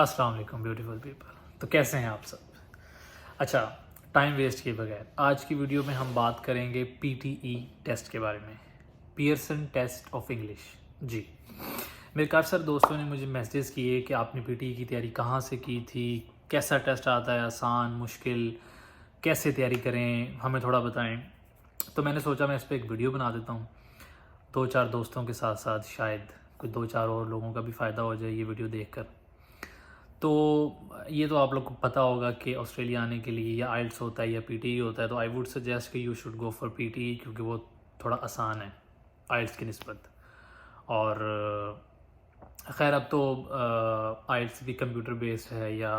अस्सलाम वालेकुम beautiful people. तो कैसे हैं आप सब? अच्छा, टाइम वेस्ट किए बगैर आज की वीडियो में हम बात करेंगे पीटीई टेस्ट के बारे में, पियर्सन टेस्ट ऑफ इंग्लिश। जी, मेरे काफ़ी सारे दोस्तों ने मुझे मैसेज किए कि आपने पीटीई की तैयारी कहाँ से की थी, कैसा टेस्ट आता है, आसान मुश्किल, कैसे तैयारी करें, हमें थोड़ा बताएं। तो मैंने सोचा मैं इस पर एक वीडियो बना देता हूँ, दो चार दोस्तों के साथ साथ शायद कुछ दो चार और लोगों का भी फ़ायदा हो जाए ये वीडियो देखकर। तो ये तो आप लोग को पता होगा कि ऑस्ट्रेलिया आने के लिए या आइल्स होता है या पीटीई होता है, तो आई वुड सजेस्ट कि you should go for PTE क्योंकि वो थोड़ा आसान है आइल्स की निस्बत। और खैर अब तो आइल्स भी कंप्यूटर बेस्ड है या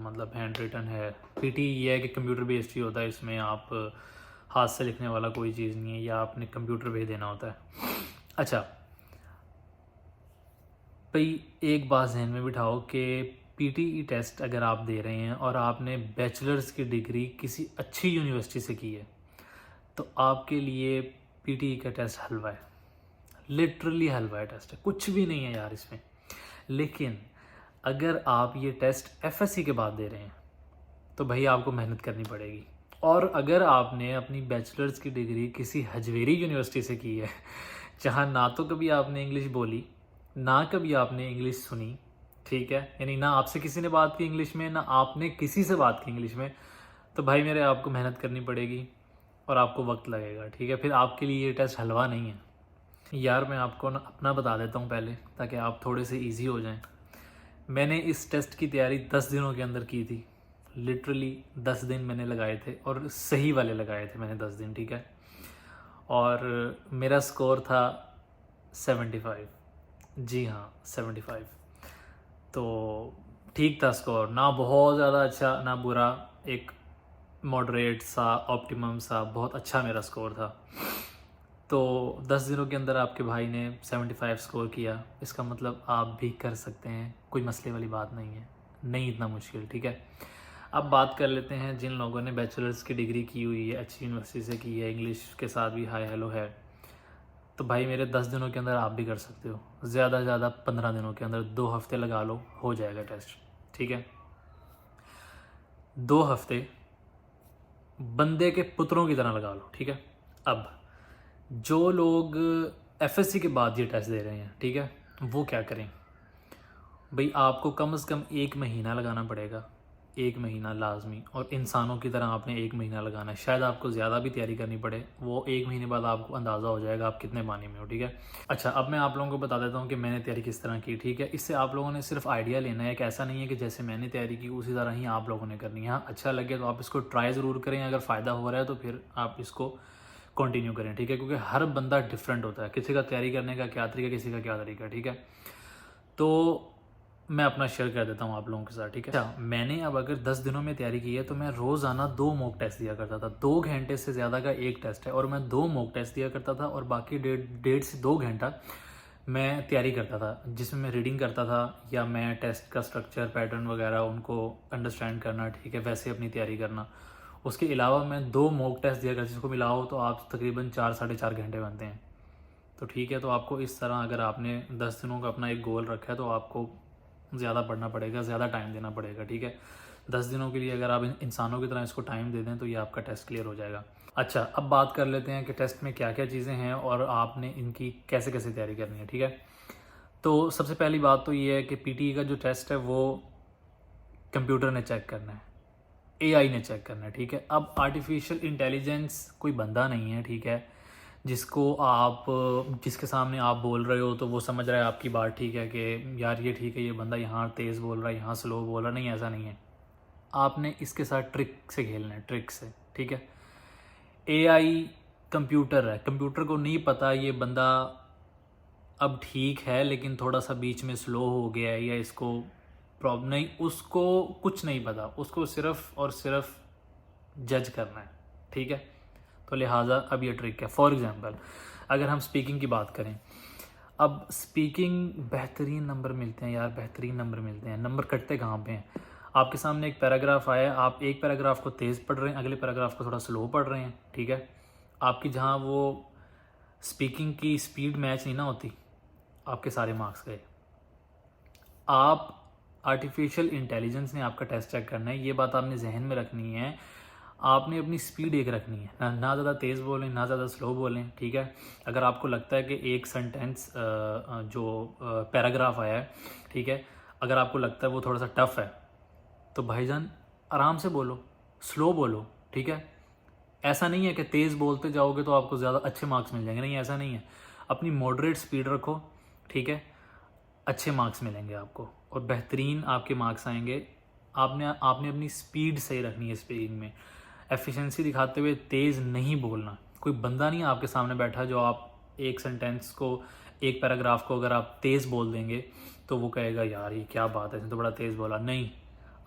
मतलब हैंड रिटन है। पीटीई ये है कि कंप्यूटर बेस्ड ही होता है, इसमें आप हाथ से लिखने वाला कोई चीज़ नहीं है या आपने कंप्यूटर पे ही देना होता है। अच्छा भाई, एक बात जहन में बिठाओ कि पीटीई टेस्ट अगर आप दे रहे हैं और आपने बैचलर्स की डिग्री किसी अच्छी यूनिवर्सिटी से की है तो आपके लिए पीटीई का टेस्ट हलवा है, लिटरली हलवा है टेस्ट है, कुछ भी नहीं है यार इसमें। लेकिन अगर आप ये टेस्ट एफएससी के बाद दे रहे हैं तो भाई आपको मेहनत करनी पड़ेगी। और अगर आपने अपनी बैचलर्स की डिग्री किसी हजवेरी यूनिवर्सिटी से की है जहाँ ना तो कभी आपने इंग्लिश बोली ना कभी आपने इंग्लिश सुनी, ठीक है, यानी ना आपसे किसी ने बात की इंग्लिश में ना आपने किसी से बात की इंग्लिश में, तो भाई मेरे आपको मेहनत करनी पड़ेगी और आपको वक्त लगेगा, ठीक है। फिर आपके लिए ये टेस्ट हलवा नहीं है यार। मैं आपको ना अपना बता देता हूँ पहले ताकि आप थोड़े से ईजी हो जाएं। मैंने इस टेस्ट की तैयारी 10 दिनों के अंदर की थी, लिटरली 10 दिन मैंने लगाए थे और सही वाले लगाए थे मैंने 10 दिन, ठीक है। और मेरा स्कोर था 75। जी हाँ, 75। तो ठीक था स्कोर, ना बहुत ज़्यादा अच्छा ना बुरा, एक मॉडरेट सा ऑप्टिमम सा बहुत अच्छा मेरा स्कोर था। तो 10 दिनों के अंदर आपके भाई ने 75 स्कोर किया, इसका मतलब आप भी कर सकते हैं, कोई मसले वाली बात नहीं है, नहीं इतना मुश्किल, ठीक है। अब बात कर लेते हैं जिन लोगों ने बैचलर्स की डिग्री की हुई है, अच्छी यूनिवर्सिटी से की है, इंग्लिश के साथ भी हाई हेलो है, तो भाई मेरे 10 दिनों के अंदर आप भी कर सकते हो, ज़्यादा से ज़्यादा 15 दिनों के अंदर, 2 हफ्ते लगा लो, हो जाएगा टेस्ट, ठीक है। 2 हफ्ते बंदे के पुत्रों की तरह लगा लो, ठीक है। अब जो लोग एफएससी के बाद ये टेस्ट दे रहे हैं, ठीक है, वो क्या करें भाई, आपको कम से कम 1 महीना लगाना पड़ेगा, 1 महीना लाजमी, और इंसानों की तरह आपने 1 महीना लगाना है। शायद आपको ज़्यादा भी तैयारी करनी पड़े, वो 1 महीने बाद आपको अंदाज़ा हो जाएगा आप कितने पानी में हो, ठीक है। अच्छा, अब मैं आप लोगों को बता देता हूँ कि मैंने तैयारी किस तरह की, ठीक है। इससे आप लोगों ने सिर्फ आइडिया लेना है, एक ऐसा नहीं है कि जैसे मैंने तैयारी की उसी तरह ही आप लोगों ने करनी है। हाँ, अच्छा लगे तो आप इसको ट्राई ज़रूर करें, अगर फ़ायदा हो रहा है तो फिर आप इसको कंटिन्यू करें, ठीक है, क्योंकि हर बंदा डिफरेंट होता है, किसी का तैयारी करने का क्या तरीका, किसी का क्या तरीका, ठीक है। तो मैं अपना शेयर कर देता हूँ आप लोगों के साथ, ठीक है। अच्छा, मैंने अब अगर 10 दिनों में तैयारी की है तो मैं रोज़ाना 2 मॉक टेस्ट दिया करता था। 2 घंटे से ज़्यादा का एक टेस्ट है और मैं 2 मॉक टेस्ट दिया करता था और बाकी 1.5 से 2 घंटा मैं तैयारी करता था, जिसमें मैं रीडिंग करता था या मैं टेस्ट का स्ट्रक्चर पैटर्न वगैरह उनको अंडरस्टैंड करना, ठीक है, वैसे अपनी तैयारी करना। उसके अलावा मैं 2 मॉक टेस्ट दिया करता, जिसको मिलाओ तो आप तकरीबन 4 साढ़े 4 घंटे बनते हैं। तो ठीक है, तो आपको इस तरह अगर आपने 10 दिनों का अपना एक गोल रखा है तो आपको ज़्यादा पढ़ना पड़ेगा, ज़्यादा टाइम देना पड़ेगा, ठीक है। 10 दिनों के लिए अगर आप इंसानों की तरह इसको टाइम दे दें तो ये आपका टेस्ट क्लियर हो जाएगा। अच्छा, अब बात कर लेते हैं कि टेस्ट में क्या क्या चीज़ें हैं और आपने इनकी कैसे कैसे तैयारी करनी है, ठीक है। तो सबसे पहली बात तो ये है कि पीटी का जो टेस्ट है वो कंप्यूटर ने चेक करना है, एआई ने चेक करना है, ठीक है। अब आर्टिफिशियल इंटेलिजेंस कोई बंदा नहीं है, ठीक है, जिसको आप जिसके सामने आप बोल रहे हो तो वो समझ रहा है आपकी बात, ठीक है, कि यार ये ठीक है, ये बंदा यहाँ तेज़ बोल रहा है यहाँ स्लो बोल रहा है, नहीं ऐसा नहीं है। आपने इसके साथ ट्रिक से खेलना है, ट्रिक से, ठीक है। एआई कंप्यूटर है, कंप्यूटर को नहीं पता ये बंदा अब ठीक है लेकिन थोड़ा सा बीच में स्लो हो गया है या इसको प्रॉब्लम नहीं, उसको कुछ नहीं पता, उसको सिर्फ और सिर्फ जज करना है, ठीक है। तो लिहाजा अब ये ट्रिक है। फॉर एग्जांपल अगर हम स्पीकिंग की बात करें, अब स्पीकिंग बेहतरीन नंबर मिलते हैं यार, बेहतरीन नंबर मिलते हैं। नंबर कटते कहाँ पे हैं, आपके सामने एक पैराग्राफ आया, आप एक पैराग्राफ को तेज़ पढ़ रहे हैं, अगले पैराग्राफ को थोड़ा स्लो पढ़ रहे हैं, ठीक है। आपकी जहाँ वो स्पीकिंग की स्पीड मैच नहीं ना होती, आपके सारे मार्क्स गए। आप आर्टिफिशियल इंटेलिजेंस ने आपका टेस्ट चेक करना है, ये बात आपने जहन में रखनी है। आपने अपनी स्पीड एक रखनी है, ना ज़्यादा तेज़ बोलें ना ज़्यादा स्लो बोलें, ठीक है। अगर आपको लगता है कि एक सेंटेंस जो पैराग्राफ आया है, ठीक है, अगर आपको लगता है वो थोड़ा सा टफ है तो भाईजान आराम से बोलो, स्लो बोलो, ठीक है। ऐसा नहीं है कि तेज़ बोलते जाओगे तो आपको ज़्यादा अच्छे मार्क्स मिल जाएंगे, नहीं ऐसा नहीं है। अपनी मॉडरेट स्पीड रखो, ठीक है, अच्छे मार्क्स मिलेंगे आपको और बेहतरीन आपके मार्क्स आएंगे। आपने आपने अपनी स्पीड सही रखनी है, स्पीकिंग में एफिशिएंसी दिखाते हुए तेज़ नहीं बोलना। कोई बंदा नहीं आपके सामने बैठा जो आप एक सेंटेंस को, एक पैराग्राफ को अगर आप तेज़ बोल देंगे तो वो कहेगा यार ये क्या बात है, इसने तो बड़ा तेज़ बोला। नहीं,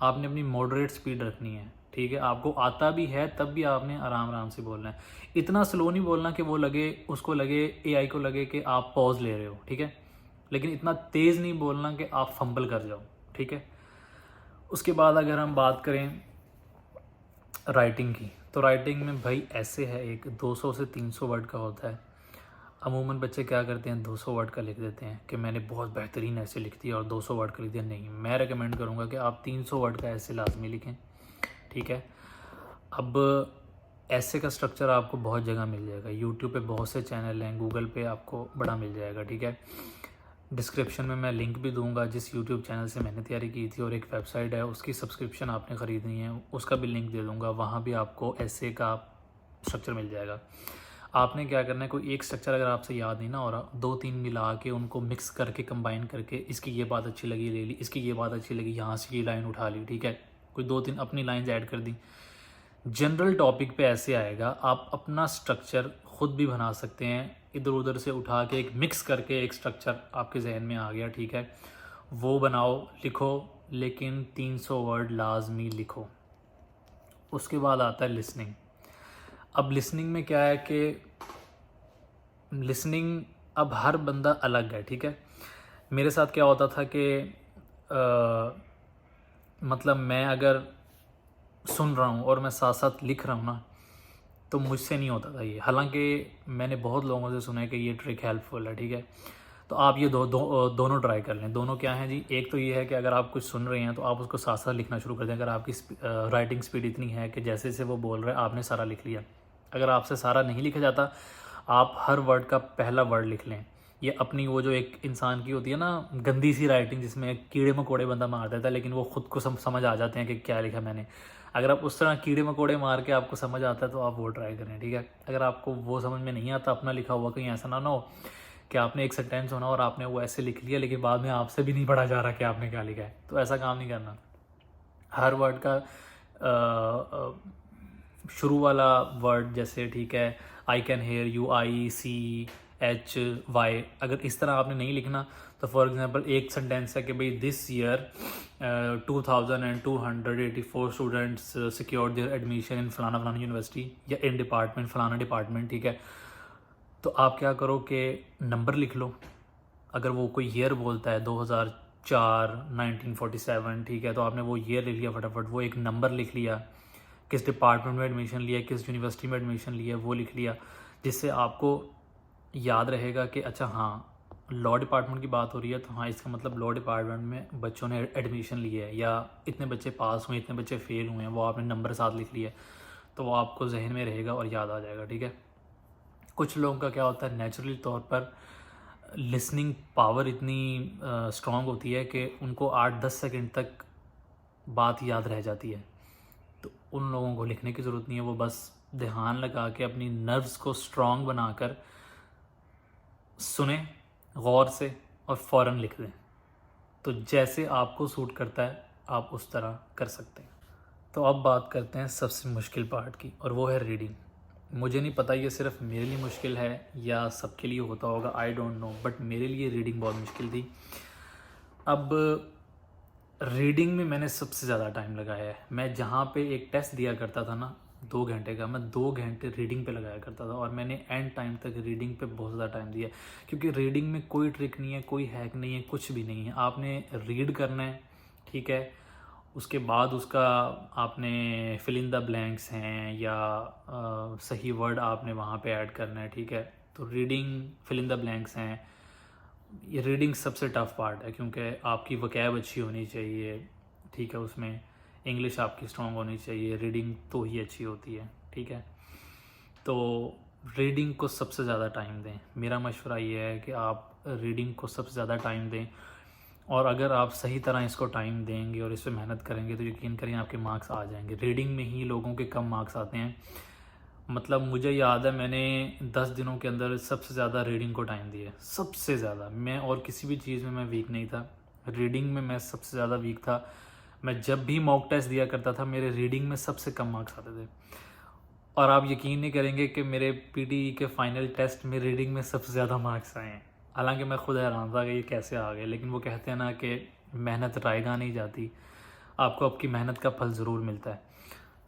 आपने अपनी मॉडरेट स्पीड रखनी है, ठीक है। आपको आता भी है तब भी आपने आराम आराम से बोलना है। इतना स्लो नहीं बोलना कि वो लगे, उसको लगे, एआई को लगे कि आप पॉज ले रहे हो, ठीक है। लेकिन इतना तेज़ नहीं बोलना कि आप फंबल कर जाओ, ठीक है। उसके बाद अगर हम बात करें राइटिंग की, तो राइटिंग में भाई ऐसे है, एक 200 से 300 वर्ड का होता है। अमूमन बच्चे क्या करते हैं, 200 वर्ड का लिख देते हैं कि मैंने बहुत बेहतरीन ऐसे लिख दिया और 200 वर्ड का लिख दिया। नहीं, मैं रेकमेंड करूँगा कि आप 300 वर्ड का ऐसे लाजमी लिखें, ठीक है। अब ऐसे का स्ट्रक्चर आपको बहुत जगह मिल जाएगा, यूट्यूब पे बहुत से चैनल हैं, गूगल पे आपको बड़ा मिल जाएगा, ठीक है। डिस्क्रिप्शन में मैं लिंक भी दूंगा जिस यूट्यूब चैनल से मैंने तैयारी की थी, और एक वेबसाइट है उसकी सब्सक्रिप्शन आपने ख़रीदनी है, उसका भी लिंक दे दूंगा। वहाँ भी आपको ऐसे का स्ट्रक्चर मिल जाएगा। आपने क्या करना है, कोई एक स्ट्रक्चर अगर आपसे याद नहीं ना हो रहा, 2-3 मिला के उनको मिक्स करके कंबाइन करके, इसकी ये बात अच्छी लगी ले ली, इसकी ये बात अच्छी लगी यहाँ से ये लाइन उठा ली, ठीक है। कोई 2-3 अपनी लाइन्स ऐड कर दी। जनरल टॉपिक पे ऐसे आएगा, आप अपना स्ट्रक्चर खुद भी बना सकते हैं, इधर उधर से उठा के एक मिक्स करके एक स्ट्रक्चर आपके जहन में आ गया, ठीक है। वो बनाओ, लिखो, लेकिन 300 वर्ड लाजमी लिखो। उसके बाद आता है लिसनिंग। अब लिसनिंग में क्या है कि लिसनिंग अब हर बंदा अलग है, ठीक है। मेरे साथ क्या होता था कि मतलब मैं अगर सुन रहा हूँ और मैं साथ साथ लिख रहा हूँ ना, तो मुझसे नहीं होता था ये। हालांकि मैंने बहुत लोगों से सुना है कि ये ट्रिक हेल्पफुल है, ठीक है। तो आप ये दोनों ट्राई कर लें। दोनों क्या हैं जी, एक तो ये है कि अगर आप कुछ सुन रहे हैं तो आप उसको साथ साथ लिखना शुरू कर दें। अगर आपकी राइटिंग स्पीड इतनी है कि जैसे जैसे वो बोल रहे हैं आपने सारा लिख लिया। अगर आपसे सारा नहीं लिखा जाता, आप हर वर्ड का पहला वर्ड लिख लें। ये अपनी वो जो एक इंसान की होती है ना गंदी सी राइटिंग, जिसमें कीड़े मकोड़े बंदा मार देता है लेकिन वो खुद को समझ आ जाते हैं कि क्या लिखा मैंने। अगर आप उस तरह कीड़े मकोड़े मार के आपको समझ आता है तो आप वो ट्राई करें, ठीक है। अगर आपको वो समझ में नहीं आता अपना लिखा हुआ, कहीं ऐसा ना हो कि आपने एक सेंटेंस होना और आपने वो ऐसे लिख लिया लेकिन बाद में आपसे भी नहीं पढ़ा जा रहा कि आपने क्या लिखा है, तो ऐसा काम नहीं करना। हर वर्ड का शुरू वाला वर्ड जैसे, ठीक है, I can hear you, ICHY, अगर इस तरह आपने नहीं लिखना तो फॉर एग्जांपल एक सेंटेंस है कि भाई this year 2284 students secured there admission in फलाना फलाना यूनिवर्सिटी या इन डिपार्टमेंट फलाना डिपार्टमेंट, ठीक है। तो आप क्या करो कि नंबर लिख लो। अगर वो कोई ईयर बोलता है 2004 1947, ठीक है, तो आपने वो ईयर लिख लिया फटाफट, वो एक नंबर लिख लिया, किस डिपार्टमेंट में एडमिशन लिया, किस यूनिवर्सिटी में एडमिशन लिया, वो लिख लिया, जिससे आपको याद रहेगा कि अच्छा हाँ लॉ डिपार्टमेंट की बात हो रही है तो हाँ इसका मतलब लॉ डिपार्टमेंट में बच्चों ने एडमिशन लिया है, या इतने बच्चे पास हुए, इतने बच्चे फेल हुए हैं, वो आपने नंबर साथ लिख लिया, तो वो आपको जहन में रहेगा और याद आ जाएगा, ठीक है। कुछ लोगों का क्या होता है, नेचुरली तौर पर लिसनिंग पावर इतनी स्ट्रॉन्ग होती है कि उनको 8-10 सेकंड तक बात याद रह जाती है। तो उन लोगों को लिखने की ज़रूरत नहीं है, वो बस ध्यान लगा के अपनी नर्व्स को स्ट्रॉन्ग बनाकर सुने गौर से और फ़ौरन लिख दें। तो जैसे आपको सूट करता है आप उस तरह कर सकते हैं। तो अब बात करते हैं सबसे मुश्किल पार्ट की, और वो है रीडिंग। मुझे नहीं पता ये सिर्फ मेरे लिए मुश्किल है या सबके लिए होता होगा, आई डोंट नो, बट मेरे लिए रीडिंग बहुत मुश्किल थी। अब रीडिंग में मैंने सबसे ज़्यादा टाइम लगाया है। मैं जहाँ पे एक टेस्ट दिया करता था ना 2 घंटे का, मैं 2 घंटे रीडिंग पे लगाया करता था, और मैंने एंड टाइम तक रीडिंग पे बहुत ज़्यादा टाइम दिया। क्योंकि रीडिंग में कोई ट्रिक नहीं है, कोई हैक नहीं है, कुछ भी नहीं है। आपने रीड करना है, ठीक है, उसके बाद उसका आपने फिल इन द ब्लैंक्स हैं या सही वर्ड आपने वहाँ पे ऐड करना है, ठीक है। तो reading, fill in the blanks हैं, ये रीडिंग सबसे टफ़ पार्ट है, क्योंकि आपकी वकैब अच्छी होनी चाहिए, ठीक है, उसमें इंग्लिश आपकी स्ट्रॉन्ग होनी चाहिए, रीडिंग तो ही अच्छी होती है, ठीक है। तो रीडिंग को सबसे ज़्यादा टाइम दें। मेरा मशवरा ये है कि आप रीडिंग को सबसे ज़्यादा टाइम दें, और अगर आप सही तरह इसको टाइम देंगे और इस पर मेहनत करेंगे तो यकीन करें आपके मार्क्स आ जाएंगे। रीडिंग में ही लोगों के कम मार्क्स आते हैं। मतलब मुझे याद है मैंने 10 दिनों के अंदर सबसे ज़्यादा रीडिंग को टाइम दिया, सबसे ज़्यादा। मैं और किसी भी चीज़ में मैं वीक नहीं था, रीडिंग में मैं सबसे ज़्यादा वीक था। मैं जब भी मॉक टेस्ट दिया करता था मेरे रीडिंग में सबसे कम मार्क्स आते थे, और आप यकीन नहीं करेंगे कि मेरे पीटी के फाइनल टेस्ट में रीडिंग में सबसे ज़्यादा मार्क्स आए हैं। हालांकि मैं खुद हैरान था कि ये कैसे आ गए, लेकिन वो कहते हैं ना कि मेहनत रायगा नहीं जाती, आपको आपकी मेहनत का फल ज़रूर मिलता है।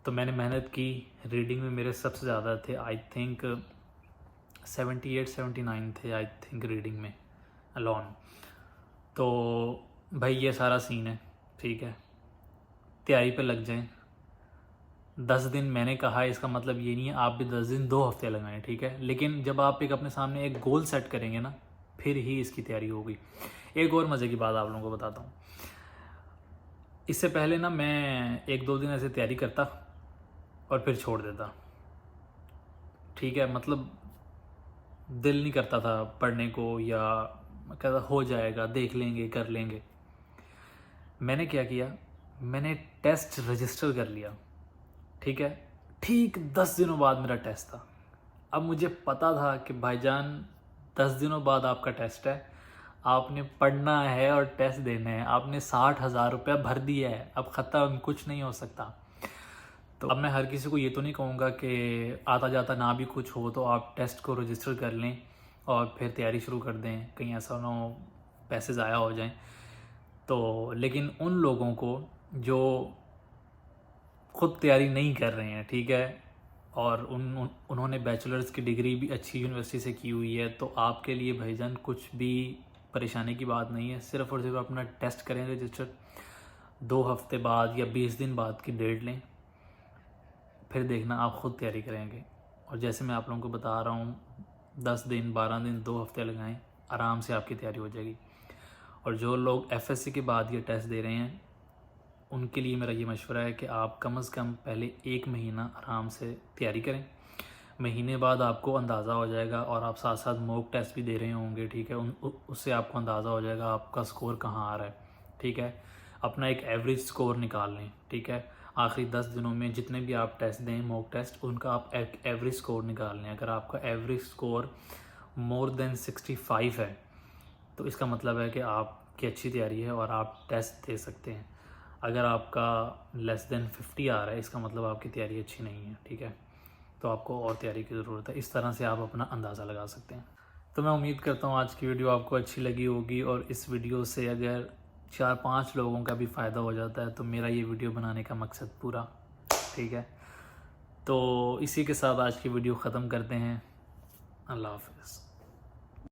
तो मैंने मेहनत की, रीडिंग में मेरे सबसे ज़्यादा थे, आई थिंक 78-79 थे आई थिंक रीडिंग में अलॉन। तो भाई ये सारा सीन है, ठीक है, तैयारी पे लग जाएं। 10 दिन मैंने कहा है, इसका मतलब ये नहीं है आप भी 10 दिन 2 हफ्ते लगाएं, ठीक है, लेकिन जब आप एक अपने सामने एक गोल सेट करेंगे ना, फिर ही इसकी तैयारी होगी। एक और मज़े की बात आप लोगों को बताता हूँ। इससे पहले ना मैं 1-2 दिन ऐसे तैयारी करता और फिर छोड़ देता, ठीक है, मतलब दिल नहीं करता था पढ़ने को, या कहता हो जाएगा, देख लेंगे, कर लेंगे। मैंने क्या किया, मैंने टेस्ट रजिस्टर कर लिया, ठीक है, ठीक 10 दिनों बाद मेरा टेस्ट था। अब मुझे पता था कि भाईजान 10 दिनों बाद आपका टेस्ट है, आपने पढ़ना है और टेस्ट देना है, आपने 60,000 रुपया भर दिया है, अब ख़त्म, कुछ नहीं हो सकता। तो अब मैं हर किसी को ये तो नहीं कहूँगा कि आता जाता ना भी कुछ हो तो आप टेस्ट को रजिस्टर कर लें और फिर तैयारी शुरू कर दें, कहीं ऐसा ना हो पैसे ज़ाया हो जाएं। तो लेकिन उन लोगों को जो खुद तैयारी नहीं कर रहे हैं, ठीक है, और उन्होंने बैचलर्स की डिग्री भी अच्छी यूनिवर्सिटी से की हुई है, तो आपके लिए भाईजान कुछ भी परेशानी की बात नहीं है। सिर्फ़ और सिर्फ अपना टेस्ट करें रजिस्टर, 2 हफ्ते बाद या 20 दिन बाद की डेट लें, फिर देखना आप ख़ुद तैयारी करेंगे। और जैसे मैं आप लोगों को बता रहा हूँ, 10 दिन 12 दिन 2 हफ्ते लगाएं, आराम से आपकी तैयारी हो जाएगी। और जो लोग एफएससी के बाद ये टेस्ट दे रहे हैं उनके लिए मेरा ये मशवरा है कि आप कम से कम पहले 1 महीना आराम से तैयारी करें, महीने बाद आपको अंदाज़ा हो जाएगा, और आप साथ साथ मॉक टेस्ट भी दे रहे होंगे, ठीक है, उससे आपको अंदाज़ा हो जाएगा आपका स्कोर कहाँ आ रहा है, ठीक है। अपना एक एवरेज स्कोर निकाल लें, ठीक है, आखिरी 10 दिनों में जितने भी आप टेस्ट दें मॉक टेस्ट, उनका आप एक एवरेज स्कोर निकाल लें। अगर आपका एवरेज स्कोर मोर देन 65 है तो इसका मतलब है कि आपकी अच्छी तैयारी है और आप टेस्ट दे सकते हैं। अगर आपका लेस देन 50 आ रहा है, इसका मतलब आपकी तैयारी अच्छी नहीं है, ठीक है, तो आपको और तैयारी की ज़रूरत है। इस तरह से आप अपना अंदाज़ा लगा सकते हैं। तो मैं उम्मीद करता हूँ आज की वीडियो आपको अच्छी लगी होगी, और इस वीडियो से अगर 4-5 लोगों का भी फ़ायदा हो जाता है तो मेरा ये वीडियो बनाने का मकसद पूरा, ठीक है। तो इसी के साथ आज की वीडियो ख़त्म करते हैं। अल्लाह हाफ़िज़।